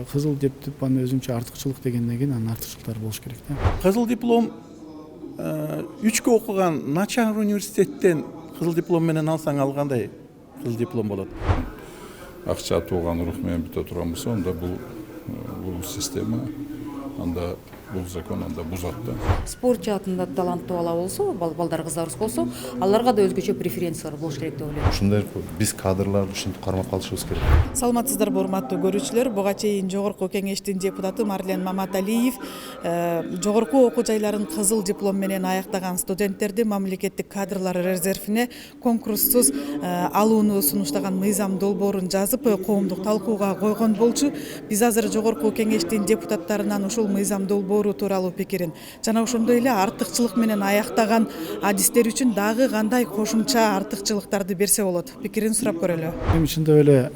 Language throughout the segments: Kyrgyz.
Кызыл диплом аны өзүнчө артыкчылык дегенден кийин анын артыкчылыктары болуш керек да. Кызыл диплом 3 окуган начар университеттен кызыл диплом менен алсаң алгандай кызыл диплом болот. Акча тууган рух менен бүтө турган болсо, анда бул система, анда бул закон анда бузат да. Спорт жаатында таланттуу бала болсо, балдар кыздарыбыз болсо, аларга да өзгөчө преференциялар болуш керек деп ойлойм. Ушундай биз кадрларды ушинтип кармап калышыбыз керек. Саламатсыздарбы урматтуу көрүүчүлөр, буга чейин жогорку кеңештин депутаты Марлен Маматалиев жогорку окуу жайларын кызыл диплом менен аяктаган студенттерди мамлекеттик кадрлар резервине конкурссуз алууну сунуштаган мыйзам долбоорун жазып коомдук талкууга койгон болчу. Биз азыр жогорку кеңештин депутаттарынан ушул мыйзам долбоору тууралуу пикирин жана ошондой эле артыкчылык менен аяктаган адистер үчүн дагы кандай кошумча артыкчылыктарды берсе болот, пикирин сурап көрөлү. Эми чындап эле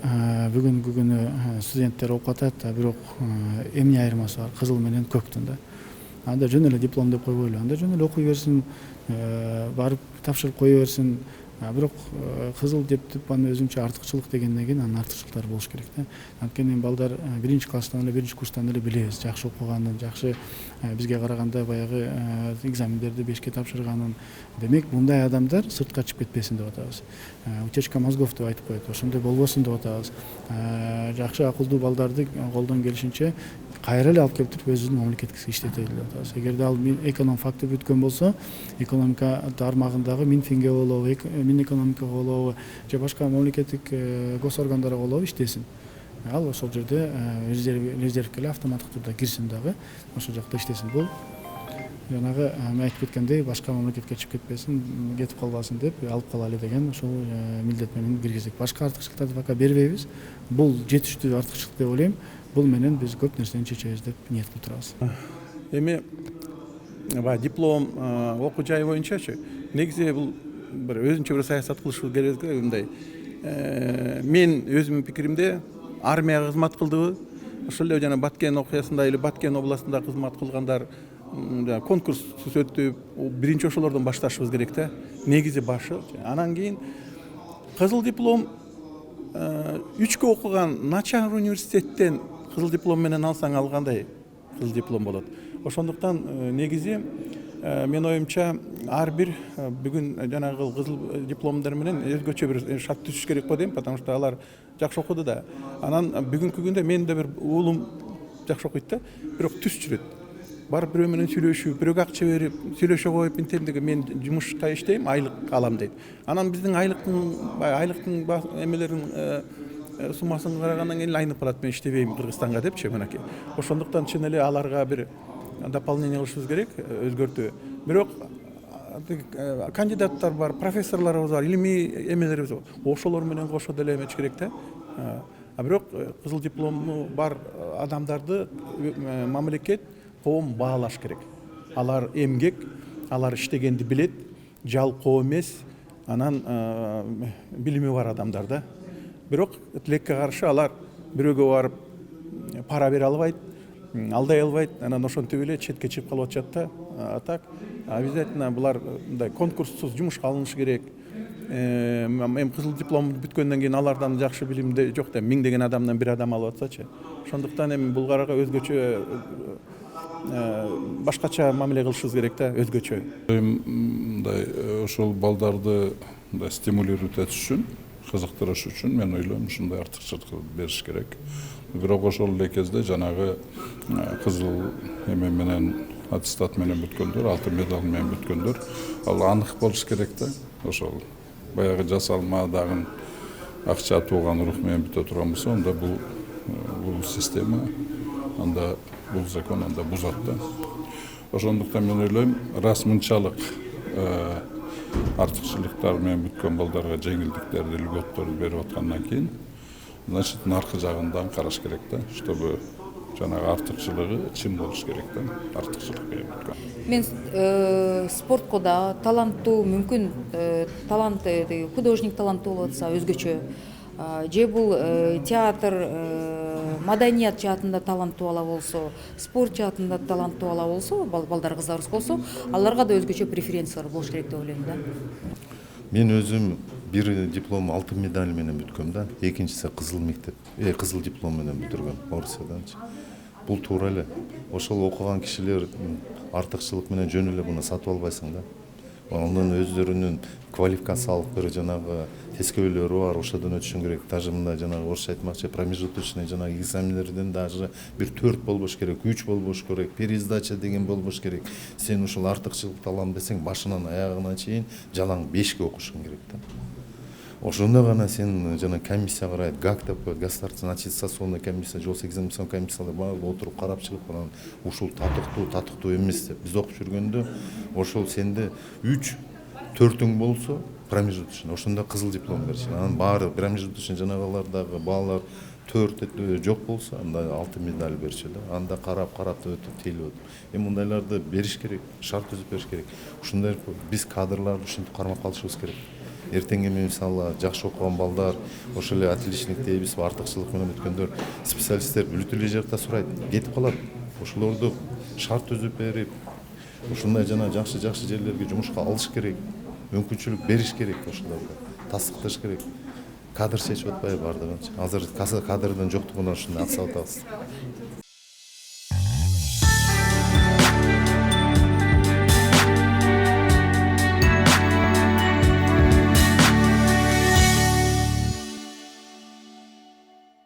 бүгүнкү күнү студенттер окуп атат, бирок эмне айырмасы бар кызыл менен көктүн да. Анда жөн эле диплом деп койбойлу, анда жөн эле окуй берсин, барып тапшырып кое берсин. Бирок кызыл диплом өзүнчө артыкчылык дегенден кийин анын артыкчылыктары болуш керек да. Анткени балдар биринчи класстан эле, биринчи курстан эле билебиз, жакшы окуганын, жакшы бизге караганда баягы экзамендерди 5 тапшырганын. Демек, мындай адамдар сыртка чыгып кетпесин деп атабыз. Утечка мозгов деп айтып коет. Ошондой болбосун деп атабыз. Жакшы акылдуу балдарды колдон келишинче кайра эле алып келип туруп өзүнүн мамлекеттик иштете деп атабыз. Эгерде ал эконом факты бүткөн болсо, экономика тармагындагы Минфинге болобу, Минэкономика болобу, же башка мамлекеттик госоргандарга болобу иштесин. Ал ошол жерде резервке эле автоматтык түрдө кирсин дагы, ошол жакта иштесин. Бул жанагы мен айтып кеткендей, башка мамлекетке чыгып кетпесин, кетип калбасын деп алып калалы деген ошол милдет менен киргиздик. Башка артыкчылыктарды пока бербейбиз. Бул жетиштүү артыкчылык деп ойлойм. Бул менен биз көп нерсени чечебиз деп ниет кылып турабыз. Эми диплом окуу жай боюнчачы негизи бул бир өзүнчө бир саясат кылышыбыз керек мындай. Мен өзүмдүн пикиримде армияга кызмат кылдыбы, ошол эле жана Баткен окуясында эле Баткен областында кызмат кылгандар конкурссуз өтүп, биринчи ошолордон башташыбыз керек да. Негизи башы. Анан кийин кызыл диплом 3 окуган начар университеттен кызыл диплом менен алсаң алгандай кызыл диплом болот. Ошондуктан негизи мен оюмча ар бир бүгүн жанагы кызыл дипломдор менен өзгөчө бир шарт түзүш керек го дейм, потому что алар жакшы окуду да. Анан бүгүнкү күндө менин да бир уулум жакшы окуйт да, бирок түз жүрөт. Барып бирөө менен сүйлөшүп, бирөөгө акча берип, сүйлөшө коюп, интемдеги мен жумушка иштейм, айлык алам дейт. Анан биздин айлыктын эмелерин суммасын карагандан кийин айнып калат, мен иштебейм Кыргызстанга депчи, мынакей. Ошондуктан чын эле аларга бир дополнение кылышыбыз керек, өзгөртүү. Бирок кандидаттар бар, профессорлорубуз бар, илимий эмелерибиз бар. Ошолор менен кошо деле эмеч керек да. Бирок кызыл диплому бар адамдарды мамлекет, коом баалаш керек. Алар эмгек, алар иштегенди билет, жалкоо эмес, анан билими бар адамдар да. Бирок тилекке каршы алар бирөөгө барып пара бере албайт, алдай албайт, анан ошентип эле четке чыгып калып атышат да. Так обязательно булар мындай конкурссуз жумушка алынышы керек. Эми кызыл диплом бүткөндөн кийин алардан жакшы билимде жок да, миңдеген адамдан бир адам алып атсачы. Ошондуктан эми булгарга өзгөчө башкача мамиле кылышыбыз керек да, өзгөчө. Мындай ошол балдарды стимулировать этиш үчүн, кызыктырыш үчүн мен ойлойм ушундай артыкчылык бериш керек. Бирок ошол эле кезде жанагы кызыл эме менен аттестат менен бүткөндөр, алтын медаль менен бүткөндөр, ал анык болуш керек да. Ошол баягы жасалма дагы акча тууган рух менен бүтө турган болсо, анда бул система, анда бул закон анда бузат да. Ошондуктан мен ойлойм, раз мынчалык артыкчылыктар менен бүткөн балдарга жеңилдиктерди, льготторду берип аткандан кийин, значит, наркы жагынан караш керек да, чтобы жанагы артыкчылыгы чын болуш керек да, артыкчылык берип бүткөн. Мен спортко да таланттуу, мүмкүн талант, художник таланттуу болуп атса өзгөчө, же бул театр, маданият жаатында таланттуу бала болсо, спорт жаатында таланттуу бала болсо, балдар кыздарыбыз болсо, аларга да өзгөчө преференциялар болуш керек деп ойлойм да. Мен өзүм Бiri диплом алтын медаль менен бүткөм да, экинчиси кызыл мектеп, кызыл диплом менен бүтүргөм Орусияданчы. Бул туура эле. Ошол окуган кишилер артыкчылык менен жөн эле буну сатып албайсың да. Андан өздөрүнүн квалификациялык бир жанагы тескөөлөрү бар, ошодон өтүшүң керек. Даже мындай жанагы орусча айтмакчы промежуточный жанагы экзамендерден даже бир 4 болбош керек, 3 болбош керек, пересдача деген болбош керек. Сен ушул артыкчылыкты алам десең, башынан аягына чейин жалаң 5ке окушуң керек да. Ошондо гана сен жана комиссия карайт, ГАК деп коет, государственная аттестационная комиссия, жол экзаменацион комиссиялар баары отуруп карап чыгып, анан ушул татыктуу эмес деп биз окуп жүргөндө, ошол сенде 3-4 болсо промежуточный, ошондо кызыл диплом беришет. Анан баары промежуточный жанагылардагы баалар 4 жок болсо, анда алтын медаль беришет да. Анда карап өтүп тейлип отуруп. Мындайларды бериш керек, шарт түзүп бериш керек. Ушундай биз кадрларды ушинтип кармап калышыбыз керек. Эртең эми мисалы жакшы окуган балдар, ошол эле отличник дейбиз, артыкчылык менен өткөндөр, специалисттер бүт эле жакта сурайт, кетип калат. Ошолорду шарт түзүп берип, ушундай жана жакшы жерлерге жумушка алыш керек, мүмкүнчүлүк бериш керек, ошолорго тастыкташ керек. Кадр чечип атпайбы бардыгын? Азыр кадрдын жоктугунан ушундай атсап атабыз.